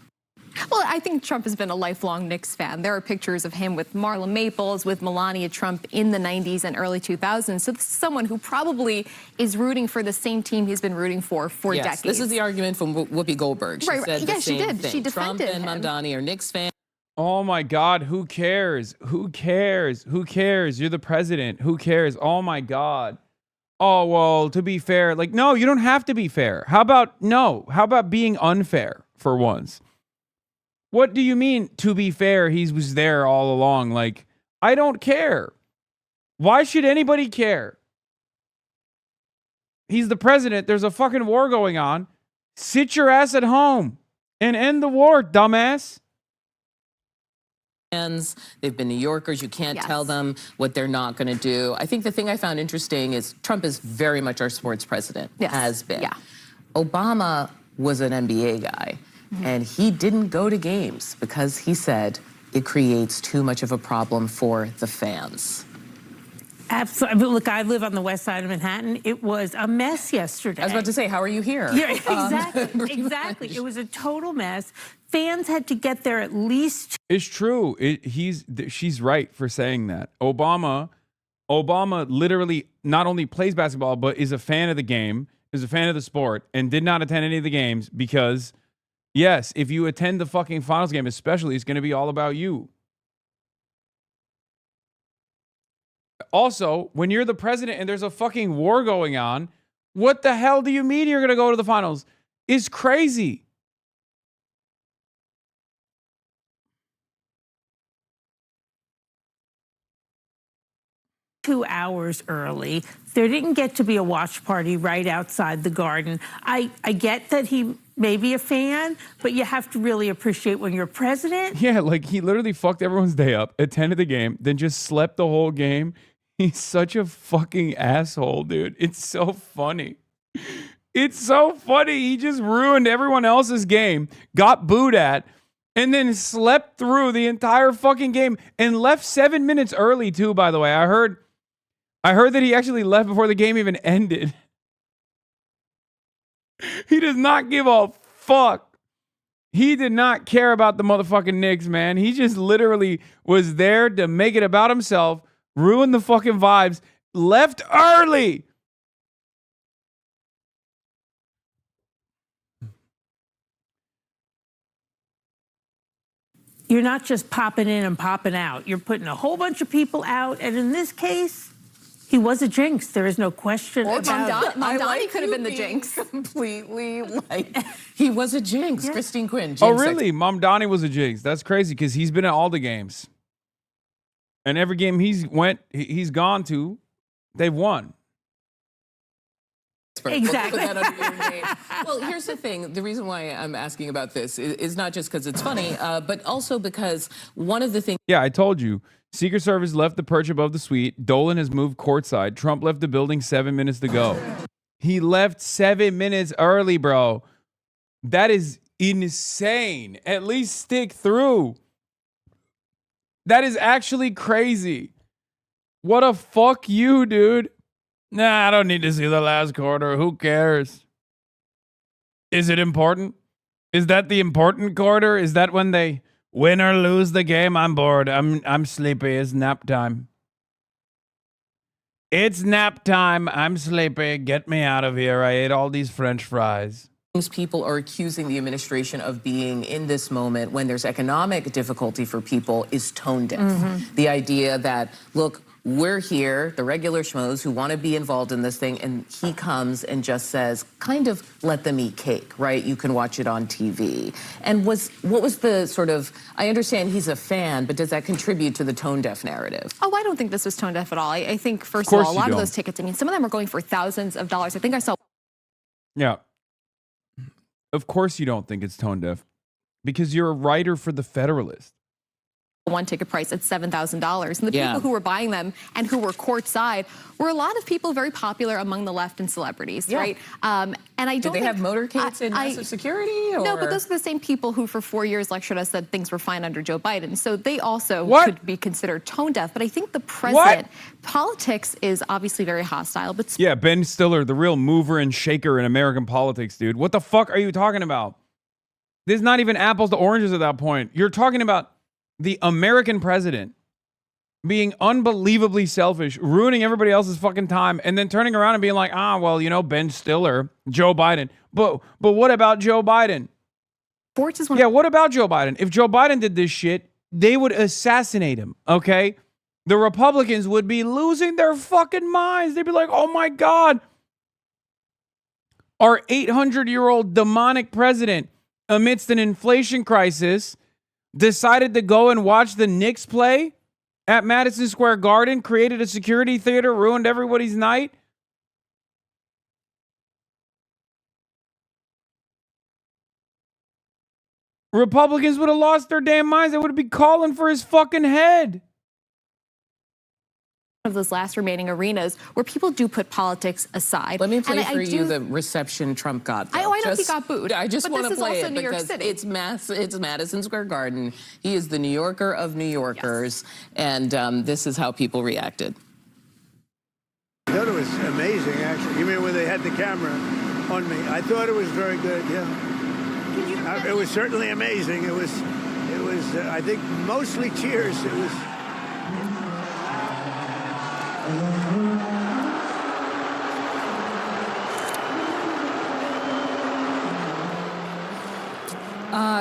Well, I think Trump has been a lifelong Knicks fan. There are pictures of him with Marla Maples, with Melania Trump in the 90s and early 2000s. So this is someone who probably is rooting for the same team he's been rooting for Yes, decades. this is the argument from Whoopi Goldberg. She Right, said yeah, the she same did. thing. She defended Trump and him. Mamdani are Knicks fans. Oh my God, who cares? Who cares? Who cares? You're the president. Who cares? Oh my God. Oh, well, to be fair, like, no, you don't have to be fair. How about being unfair for once? What do you mean, to be fair, he was there all along? Like, I don't care. Why should anybody care? He's the president. There's a fucking war going on. Sit your ass at home and end the war, dumbass. They've been New Yorkers. You can't tell them what they're not going to do. I think the thing I found interesting is Trump is very much our sports president, has been. Yeah. Obama was an NBA guy, and he didn't go to games because he said it creates too much of a problem for the fans. Absolutely. Look, I live on the west side of Manhattan. It was a mess yesterday. I was about to say, how are you here? Yeah, exactly. Exactly. It was a total mess. Fans had to get there at least. It's true. She's right for saying that. Obama literally not only plays basketball, but is a fan of the game, is a fan of the sport, and did not attend any of the games because, yes, if you attend the fucking finals game, especially, it's going to be all about you. Also, when you're the president and there's a fucking war going on, what the hell do you mean you're going to go to the finals? It's crazy. ...2 hours early. There didn't get to be a watch party right outside the garden. I get that he may be a fan, but you have to really appreciate when you're president. Yeah, like he literally fucked everyone's day up, attended the game, then just slept the whole game. He's such a fucking asshole, dude. It's so funny. It's so funny. He just ruined everyone else's game, got booed at, and then slept through the entire fucking game and left 7 minutes early too, by the way. I heard that he actually left before the game even ended. He does not give a fuck. He did not care about the motherfucking Knicks, man. He just literally was there to make it about himself, ruin the fucking vibes, left early. You're not just popping in and popping out. You're putting a whole bunch of people out. And in this case, he was a jinx. There is no question about it. Mamdani could have been the jinx. Completely like he was a jinx. Yeah. Christine Quinn. Oh, really? Mamdani was a jinx. That's crazy because he's been at all the games. And every game he's gone to, they've won. Exactly. Well, here's the thing. The reason why I'm asking about this is not just because it's funny, but also because one of the things. Yeah, I told you. Secret Service left the perch above the suite. Dolan has moved courtside. Trump left the building 7 minutes to go. He left 7 minutes early, bro. That is insane. At least stick through. That is actually crazy. What a fuck you, dude. Nah, I don't need to see the last quarter. Who cares? Is it important? Is that the important quarter? Is that when they win or lose the game? I'm bored. I'm sleepy. It's nap time. It's nap time. I'm sleepy. Get me out of here. I ate all these French fries. People are accusing the administration of being in this moment when there's economic difficulty for people is tone deaf. The idea that, look, we're here, the regular schmoes who want to be involved in this thing, and he comes and just says, kind of let them eat cake, right? You can watch it on TV. And what was the sort of, I understand he's a fan, but does that contribute to the tone deaf narrative? Oh, I don't think this was tone deaf at all. I think, first of all, a lot of those tickets, I mean, some of them are going for thousands of dollars. I think I saw. Yeah. Of course you don't think it's tone deaf because you're a writer for The Federalist. one ticket price at $7,000. And the Yeah. people who were buying them and who were courtside were a lot of people very popular among the left and celebrities, Yeah. right? And I don't Did they think, have motorcades in massive security? Or? No, but those are the same people who for 4 years lectured us that things were fine under Joe Biden. So they also could be considered tone deaf. But I think the president, politics is obviously very hostile. But Yeah, Ben Stiller, the real mover and shaker in American politics, dude. What the fuck are you talking about? This is not even apples to oranges at that point. You're talking about the American president being unbelievably selfish, ruining everybody else's fucking time, and then turning around and being like, well, you know, Ben Stiller, Joe Biden. But what about Joe Biden? Yeah, what about Joe Biden? If Joe Biden did this shit, they would assassinate him, okay? The Republicans would be losing their fucking minds. They'd be like, oh my God. Our 800-year-old demonic president, amidst an inflation crisis, decided to go and watch the Knicks play at Madison Square Garden, created a security theater, ruined everybody's night. Republicans would have lost their damn minds. They would be calling for his fucking head. Of those last remaining arenas where people do put politics aside. Let me play And for you the reception Trump got. Though. I know he got booed. I just but want to this is play also it New York because City. it's Madison Square Garden. He is the New Yorker of New Yorkers, and this is how people reacted. I thought it was amazing, actually. You mean when they had the camera on me? I thought it was very good. Yeah. It was certainly amazing. It was. I think mostly cheers. It was.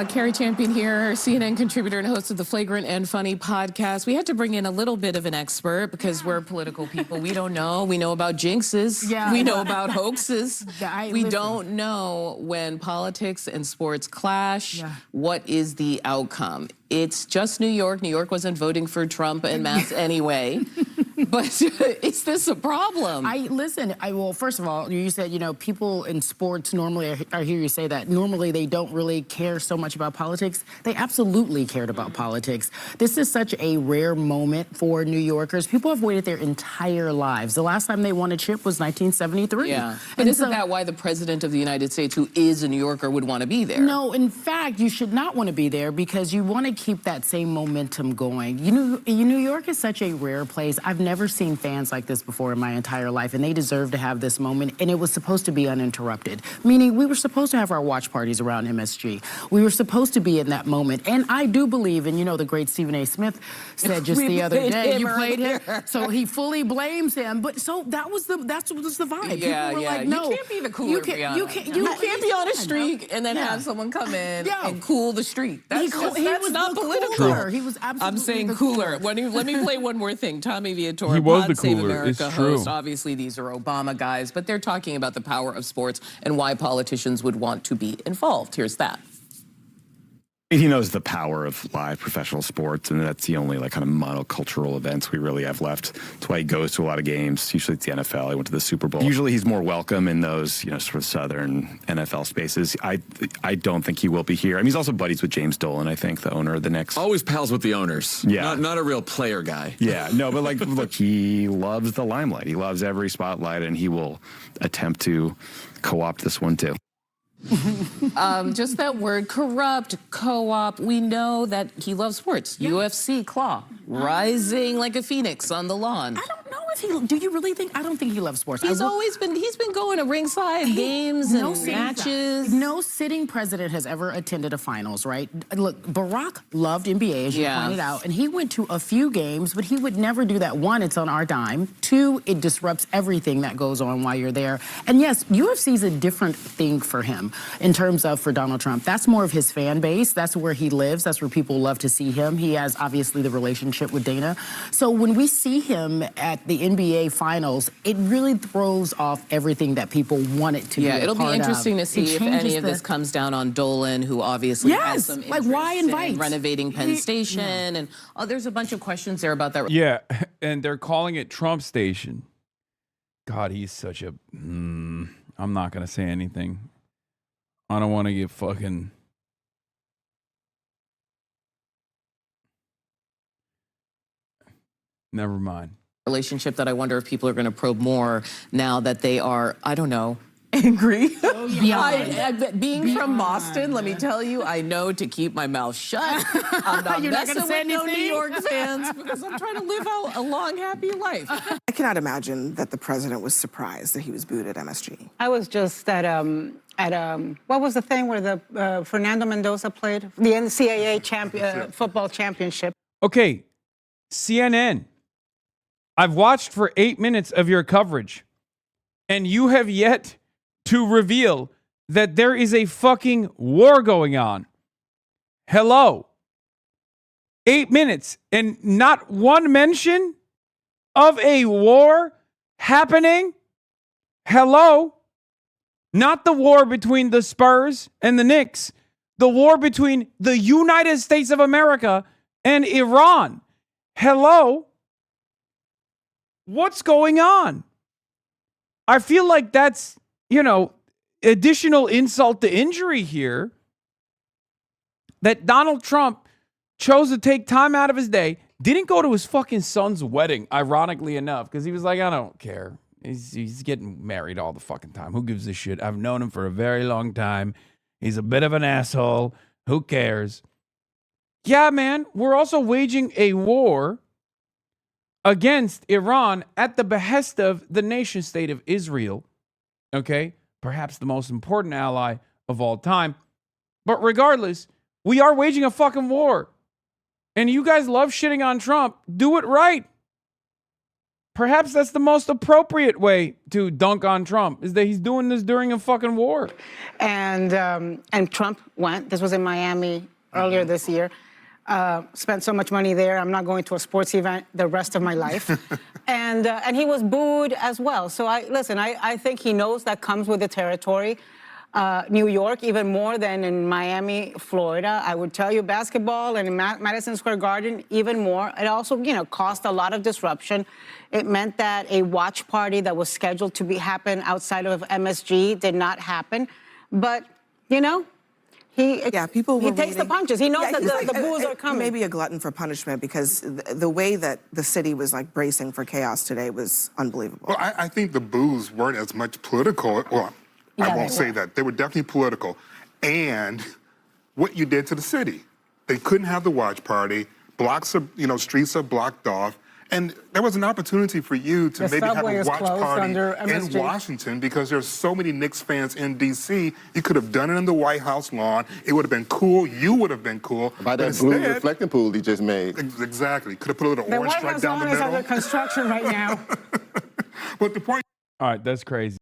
Carrie Champion here, CNN contributor and host of the Flagrant and Funny podcast. We had to bring in a little bit of an expert because we're political people. We don't know. We know about jinxes. Yeah. We know about hoaxes. We listen. don't know when politics and sports clash, what is the outcome. It's just New York. New York wasn't voting for Trump en masse anyway. But is this a problem? Well, first of all, you said, people in sports normally, I hear you say that, normally they don't really care so much about politics. They absolutely cared about politics. This is such a rare moment for New Yorkers. People have waited their entire lives. The last time they won a chip was 1973. Yeah. But isn't that why the president of the United States, who is a New Yorker, would want to be there? No, in fact, you should not want to be there because you want to keep that same momentum going. New York is such a rare place. I've never seen fans like this before in my entire life, and they deserve to have this moment, and it was supposed to be uninterrupted, meaning we were supposed to have our watch parties around MSG. We were supposed to be in that moment, and I do believe, and the great Stephen A. Smith said just the other day, you played him, so he fully blames him, but so that was the vibe. Yeah, People were like, you no, can't be the cooler Rihanna. You can't be on a streak and then have someone come in and cool the streak. That's not political. Cooler. He was absolutely I'm saying cooler. Let me play one more thing. Tommy Viator, He was Pod the Save cooler. America It's true. host. Obviously, these are Obama guys, but they're talking about the power of sports and why politicians would want to be involved. Here's that. He knows the power of live professional sports, and that's the only kind of monocultural events we really have left. That's why he goes to a lot of games. Usually it's the NFL. He went to the Super Bowl. Usually he's more welcome in those, sort of southern NFL spaces. I don't think he will be here. I mean, he's also buddies with James Dolan, I think, the owner of the Knicks. Always pals with the owners. Yeah. Not a real player guy. Yeah, no, but look, he loves the limelight. He loves every spotlight, and he will attempt to co-opt this one too. Just that word, corrupt, co-op. We know that he loves sports. UFC, claw, rising like a phoenix on the lawn. I don't know if he. Do you really think? I don't think he loves sports. He's been going to ringside games and matches. No sitting president has ever attended a finals, right? Look, Barack loved NBA, as you pointed out, and he went to a few games, but he would never do that. One, it's on our dime. Two, it disrupts everything that goes on while you're there. And yes, UFC is a different thing for him in terms of for Donald Trump. That's more of his fan base. That's where he lives. That's where people love to see him. He has obviously the relationship with Dana. So when we see him at the NBA finals, it really throws off everything that people want it to be. Yeah, it'll be interesting to see if any of this comes down on Dolan, who obviously has some interest why invite? in renovating Penn Station, and there's a bunch of questions there about that. Yeah, and they're calling it Trump Station. God, he's such a... I'm not going to say anything. I don't want to get fucking... Never mind. Relationship that I wonder if people are going to probe more now that they are, I don't know, angry. Being from Boston, let me tell you, I know to keep my mouth shut. I'm not You're not messing gonna say with no New anything? York fans because I'm trying to live out a long, happy life. I cannot imagine that the president was surprised that he was booed at MSG. I was just at what was the thing where the Fernando Mendoza played? The NCAA football championship. Okay, CNN. I've watched for 8 minutes of your coverage, and you have yet to reveal that there is a fucking war going on. Hello. 8 minutes, and not one mention of a war happening? Hello. Not the war between the Spurs and the Knicks. The war between the United States of America and Iran. Hello. What's going on? I feel like that's, additional insult to injury here. That Donald Trump chose to take time out of his day, didn't go to his fucking son's wedding, ironically enough, because he was like, I don't care. He's getting married all the fucking time. Who gives a shit? I've known him for a very long time. He's a bit of an asshole. Who cares? Yeah, man, we're also waging a war against Iran at the behest of the nation state of Israel. Okay? Perhaps the most important ally of all time. But regardless, we are waging a fucking war. And you guys love shitting on Trump. Do it right. Perhaps that's the most appropriate way to dunk on Trump, is that he's doing this during a fucking war. And Trump went. This was in Miami earlier this year. Spent so much money there. I'm not going to a sports event the rest of my life. And he was booed as well. So I think he knows that comes with the territory. New York, even more than in Miami, Florida. I would tell you basketball and in Madison Square Garden, even more. It also, caused a lot of disruption. It meant that a watch party that was scheduled to happen outside of MSG did not happen. But, people he takes the punches. He knows that the boos are coming. Maybe a glutton for punishment, because the way that the city was like bracing for chaos today was unbelievable. Well, I think the boos weren't as much political. Well, I won't say that. They were definitely political. And what you did to the city. They couldn't have the watch party. Blocks of, streets are blocked off. And there was an opportunity for you to maybe have a watch party in Washington, because there's so many Knicks fans in D.C. You could have done it in the White House lawn. It would have been cool. You would have been cool. By that blue reflecting pool he just made. Exactly. Could have put a little orange stripe down the middle. The White House lawn is under construction right now. But the point... All right, that's crazy.